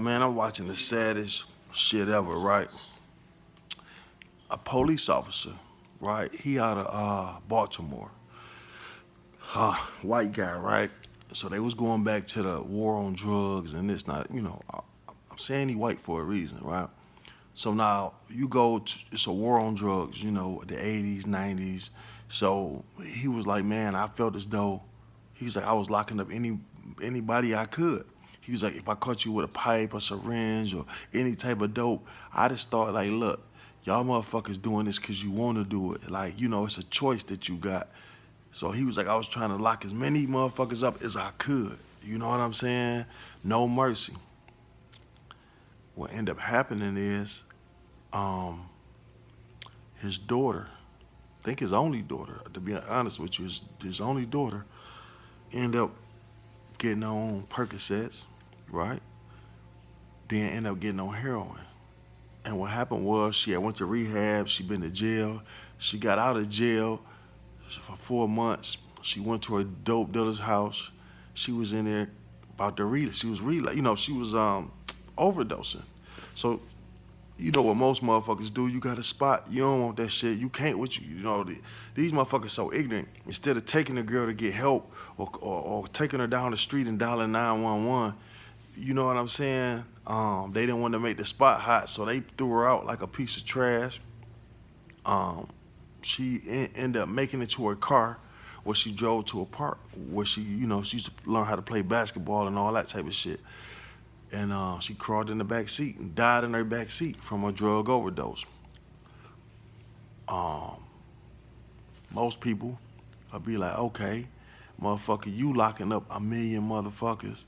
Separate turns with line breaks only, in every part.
man, I'm watching the saddest shit ever, right? A police officer, right? He out of Baltimore, white guy, right? So they was going back to the war on drugs and this, not, I'm saying he white for a reason, right? So now you go, it's a war on drugs, the 80s, 90s. So he was like, man, I felt as though, he's like, I was locking up anybody I could. He was like, if I caught you with a pipe, a syringe, or any type of dope, I just thought like, look, y'all motherfuckers doing this because you want to do it. Like, it's a choice that you got. So he was like, I was trying to lock as many motherfuckers up as I could. You know what I'm saying? No mercy. What ended up happening is, um, his daughter, I think his only daughter, to be honest with you, his only daughter, ended up getting on Percocets, right? Then ended up getting on heroin. And what happened was she had went to rehab, she been to jail. She got out of jail for 4 months. She went to a dope dealer's house. She was in there about to read it. She was she was overdosing. So you know what most motherfuckers do. You got a spot. You don't want that shit. You can't with you. These motherfuckers so ignorant. Instead of taking the girl to get help or taking her down the street and dialing 911, you know what I'm saying? They didn't want to make the spot hot, so they threw her out like a piece of trash. Um, she ended up making it to her car where she drove to a park where she used to learn how to play basketball and all that type of shit. And she crawled in the back seat and died in her back seat from a drug overdose. Um, Most people will be like, okay, motherfucker, you locking up a million motherfuckers.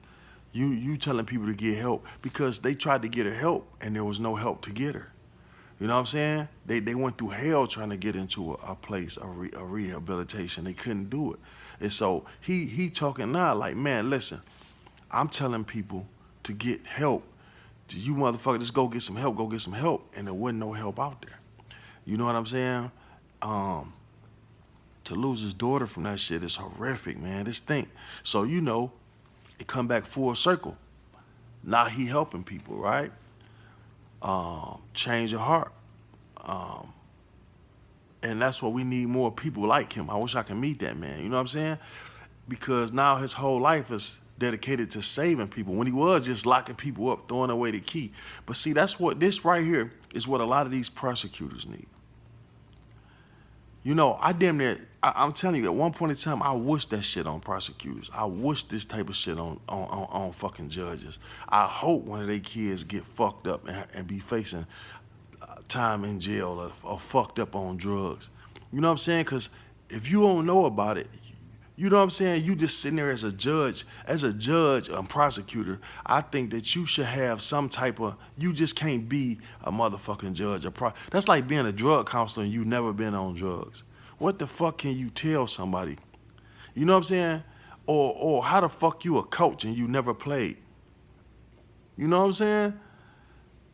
You telling people to get help because they tried to get her help and there was no help to get her. You know what I'm saying? They went through hell trying to get into a place, a rehabilitation. They couldn't do it. And so he talking now like, man, listen, I'm telling people to get help. You motherfucker, just go get some help, And there wasn't no help out there. You know what I'm saying? Um, to lose his daughter from that shit is horrific, man. Just think. So, it come back full circle. Now he helping people, right? Change your heart. Um, and that's what we need, more people like him. I wish I could meet that man. You know what I'm saying? Because now his whole life is dedicated to saving people when he was just locking people up, throwing away the key. But see, this right here is what a lot of these prosecutors need. I'm telling you, at one point in time, I wish that shit on prosecutors. I wish this type of shit on fucking judges. I hope one of their kids get fucked up and be facing time in jail or fucked up on drugs. You know what I'm saying? Because if you don't know about it, you know what I'm saying? You just sitting there as a judge and prosecutor. I think that you should have some type of, you just can't be a motherfucking judge. That's like being a drug counselor and you never been on drugs. What the fuck can you tell somebody? You know what I'm saying? Or how the fuck you a coach and you never played? You know what I'm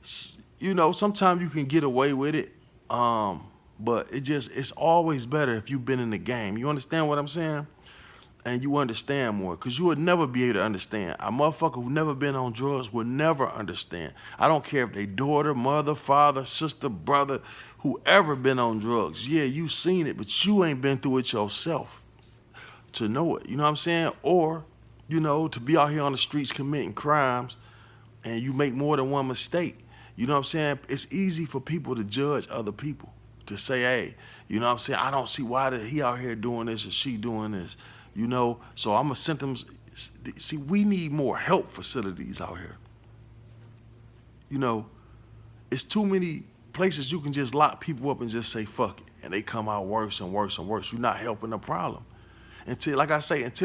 saying? Sometimes you can get away with it. But it's always better if you've been in the game. You understand what I'm saying? And you understand more, because you would never be able to understand. A motherfucker who never been on drugs will never understand. I don't care if they daughter, mother, father, sister, brother, whoever been on drugs. Yeah, you seen it, but you ain't been through it yourself to know it. You know what I'm saying? Or, to be out here on the streets committing crimes and you make more than one mistake. You know what I'm saying? It's easy for people to judge other people, to say, hey, you know what I'm saying? I don't see why he out here doing this or she doing this. So I'm going to send them. See, we need more help facilities out here. It's too many places you can just lock people up and just say, fuck it. And they come out worse and worse and worse. You're not helping the problem. Until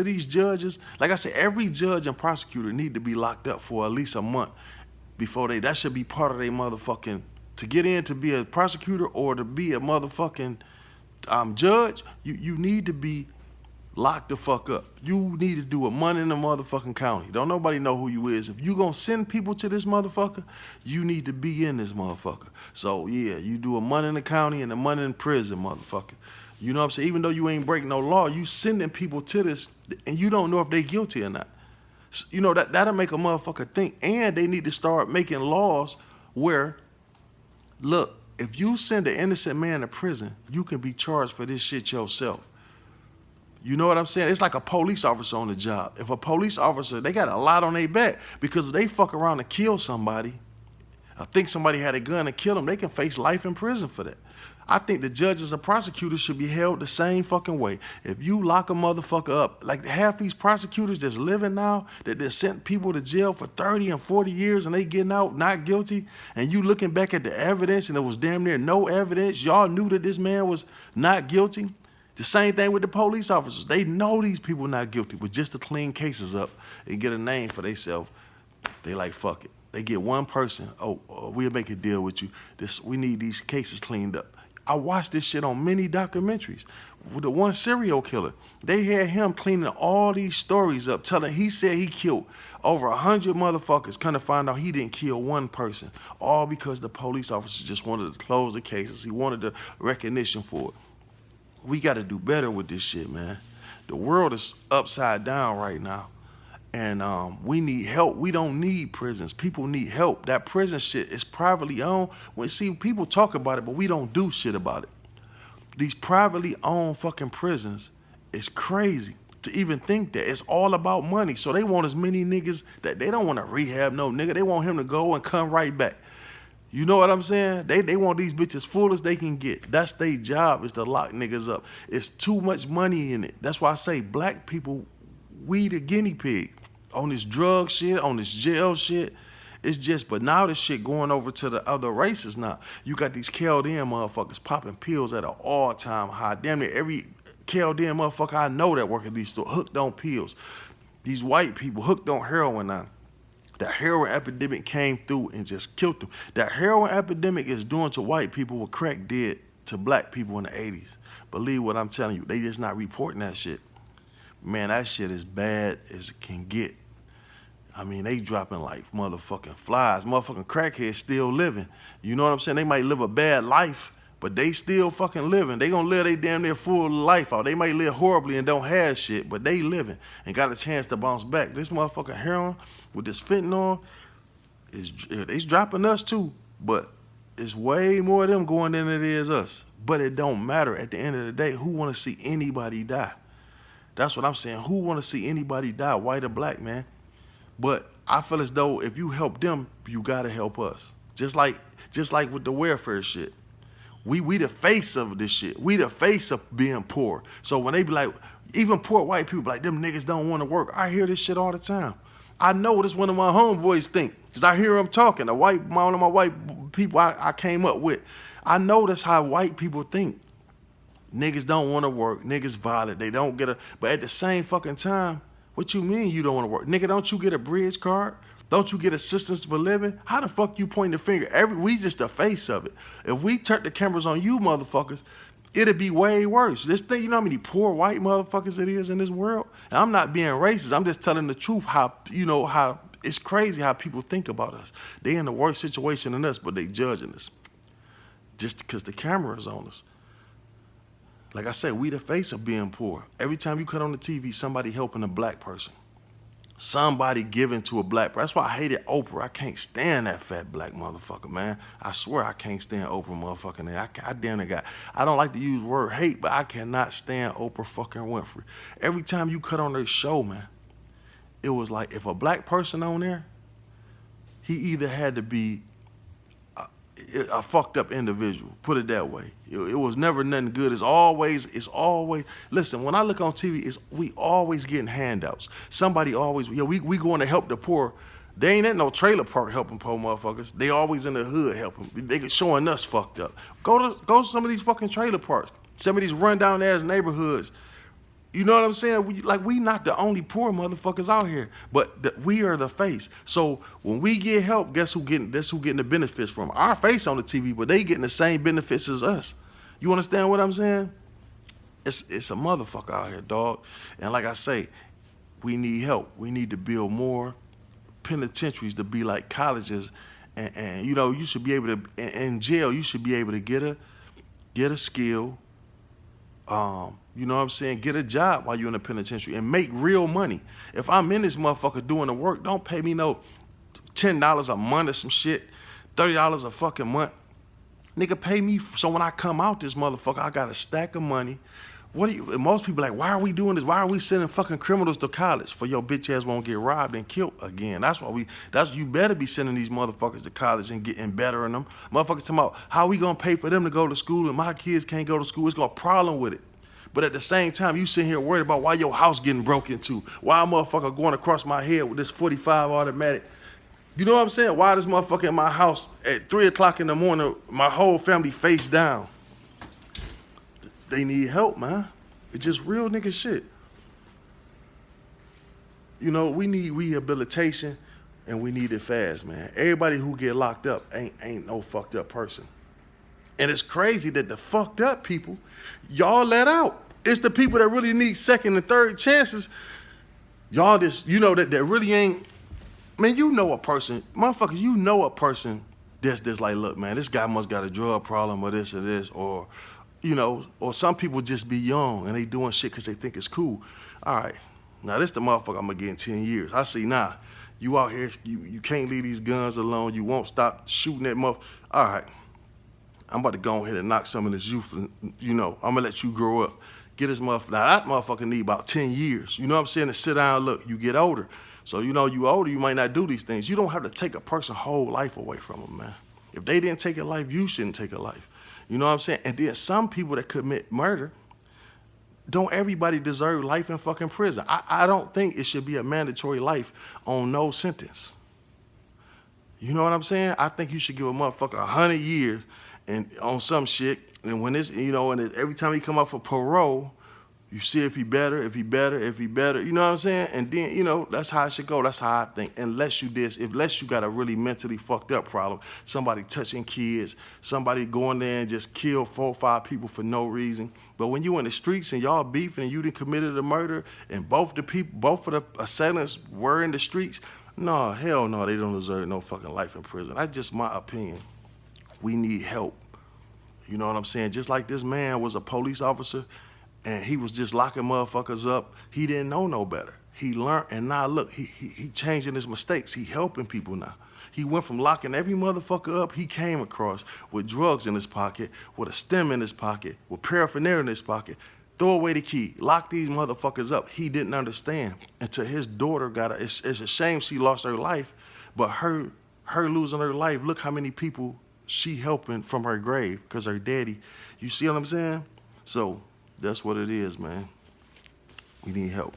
these judges, like I say, every judge and prosecutor need to be locked up for at least a month before that should be part of their motherfucking, to get in to be a prosecutor or to be a motherfucking judge, you need to be lock the fuck up. You need to do a month in the motherfucking county. Don't nobody know who you is. If you gonna send people to this motherfucker, you need to be in this motherfucker. So yeah, you do a month in the county and a month in prison, motherfucker. You know what I'm saying? Even though you ain't breaking no law, you sending people to this and you don't know if they guilty or not. You know, that'll make a motherfucker think. And they need to start making laws where, look, if you send an innocent man to prison, you can be charged for this shit yourself. You know what I'm saying? It's like a police officer on the job. If a police officer, they got a lot on their back, because if they fuck around and kill somebody, I think somebody had a gun and killed them, they can face life in prison for that. I think the judges and prosecutors should be held the same fucking way. If you lock a motherfucker up, like half these prosecutors that's living now, that they sent people to jail for 30 and 40 years and they getting out not guilty, and you looking back at the evidence and there was damn near no evidence, y'all knew that this man was not guilty. The same thing with the police officers. They know these people not guilty, but just to clean cases up and get a name for themselves, they like, fuck it. They get one person, we'll make a deal with you. We need these cases cleaned up. I watched this shit on many documentaries. With the one serial killer, they had him cleaning all these stories up, he said he killed over 100 motherfuckers. Kind of find out he didn't kill one person, all because the police officers just wanted to close the cases. He wanted the recognition for it. We got to do better with this shit, man. The world is upside down right now. And we need help. We don't need prisons. People need help. That prison shit is privately owned. See, people talk about it, but we don't do shit about it. These privately owned fucking prisons is crazy to even think that. It's all about money. So they want as many niggas that they don't want to rehab no nigga. They want him to go and come right back. You know what I'm saying? They want these bitches full as they can get. That's their job, is to lock niggas up. It's too much money in it. That's why I say black people, we the guinea pig on this drug shit, on this jail shit. It's just, but now this shit going over to the other races now. You got these Chaldean motherfuckers popping pills at an all-time high. Damn near every Chaldean motherfucker I know that work at these stores hooked on pills. These white people hooked on heroin now. The heroin epidemic came through and just killed them. That heroin epidemic is doing to white people what crack did to black people in the 80s. Believe what I'm telling you. They just not reporting that shit. Man, that shit is bad as it can get. I mean, they dropping like motherfucking flies. Motherfucking crackheads still living. You know what I'm saying? They might live a bad life, but they still fucking living. They gonna live they damn near full life out. They might live horribly and don't have shit, but they living and got a chance to bounce back. This motherfucking heroin with this fentanyl, it's dropping us too, but it's way more of them going than it is us. But it don't matter. At the end of the day, who wanna see anybody die? That's what I'm saying. Who wanna see anybody die, white or black, man? But I feel as though if you help them, you gotta help us. Just like with the welfare shit. We the face of this shit. We the face of being poor. So when they be like, even poor white people be like, them niggas don't want to work. I hear this shit all the time. I know this one of my homeboys think, because I hear them talking. One of my white people I came up with. I know that's how white people think. Niggas don't want to work. Niggas violent. They don't get but at the same fucking time, what you mean you don't want to work? Nigga, don't you get a bridge card? Don't you get assistance for living? How the fuck you point the finger? We just the face of it. If we turn the cameras on you motherfuckers, it'd be way worse. This thing, you know how many poor white motherfuckers it is in this world? And I'm not being racist. I'm just telling the truth how it's crazy how people think about us. They in the worst situation than us, but they judging us. Just because the camera is on us. Like I said, we the face of being poor. Every time you cut on the TV, somebody helping a black person. Somebody giving to a black person. That's why I hated Oprah. I can't stand that fat black motherfucker, man. I swear I can't stand Oprah motherfucking. I don't like to use word hate, but I cannot stand Oprah fucking Winfrey. Every time you cut on their show, man, it was like if a black person on there, he either had to be a fucked up individual, put it that way. It was never nothing good. It's always, listen, when I look on TV, we always getting handouts. Somebody always, we going to help the poor. They ain't at no trailer park helping poor motherfuckers. They always in the hood helping. They showing us fucked up. Go to some of these fucking trailer parks, some of these rundown ass neighborhoods. You know what I'm saying? We not the only poor motherfuckers out here, but we are the face. So when we get help, guess who getting the benefits from? Our face on the TV, but they getting the same benefits as us. You understand what I'm saying? It's a motherfucker out here, dog. And like I say, we need help. We need to build more penitentiaries to be like colleges, and you should be able to in jail. You should be able to get a skill. You know what I'm saying? Get a job while you're in the penitentiary and make real money. If I'm in this motherfucker doing the work, don't pay me no $10 a month or some shit, $30 a fucking month. Nigga, pay me so when I come out this motherfucker, I got a stack of money. What do you? Most people like, why are we doing this? Why are we sending fucking criminals to college? For your bitch ass won't get robbed and killed again. That's why you better be sending these motherfuckers to college and getting better in them. Motherfuckers talking about how we gonna pay for them to go to school and my kids can't go to school. It's got a problem with it. But at the same time, you sitting here worried about why your house getting broke into. Why a motherfucker going across my head with this 45 automatic. You know what I'm saying? Why this motherfucker in my house at 3 o'clock in the morning, my whole family face down? They need help, man. It's just real nigga shit. You know, we need rehabilitation and we need it fast, man. Everybody who get locked up ain't no fucked up person. And it's crazy that the fucked up people, y'all let out. It's the people that really need second and third chances. Y'all just, you know, that really ain't, man, you know a person, motherfuckers, you know a person that's like, look, man, this guy must got a drug problem or this, or, you know, or some people just be young and they doing shit because they think it's cool. All right, now this the motherfucker I'm gonna get in 10 years. I see, nah, you out here, you can't leave these guns alone. You won't stop shooting that motherfucker. All right, I'm about to go ahead and knock some of this youth, you know, I'm gonna let you grow up. Get this motherfucker, now that motherfucker need about 10 years. You know what I'm saying? To sit down, look, you get older. So, you know, you older, you might not do these things. You don't have to take a person's whole life away from them, man. If they didn't take a life, you shouldn't take a life. You know what I'm saying? And then some people that commit murder, don't everybody deserve life in fucking prison? I don't think it should be a mandatory life on no sentence. You know what I'm saying? I think you should give a motherfucker 100 years and on some shit. And when this, you know, and every time he come up for parole, you see if he better. You know what I'm saying? And then, you know, that's how it should go. That's how I think. Unless you got a really mentally fucked up problem, somebody touching kids, somebody going there and just kill 4 or 5 people for no reason. But when you in the streets and y'all beefing and you done committed a murder and both of the assailants were in the streets, no, hell no, they don't deserve no fucking life in prison. That's just my opinion. We need help. You know what I'm saying? Just like this man was a police officer and he was just locking motherfuckers up. He didn't know no better. He learned, and now look, he changing his mistakes. He helping people now. He went from locking every motherfucker up he came across with drugs in his pocket, with a stem in his pocket, with paraphernalia in his pocket. Throw away the key. Lock these motherfuckers up. He didn't understand until his daughter it's a shame she lost her life, but her losing her life, look how many people she helping from her grave because her daddy, you see what I'm saying? So that's what it is, man. We need help.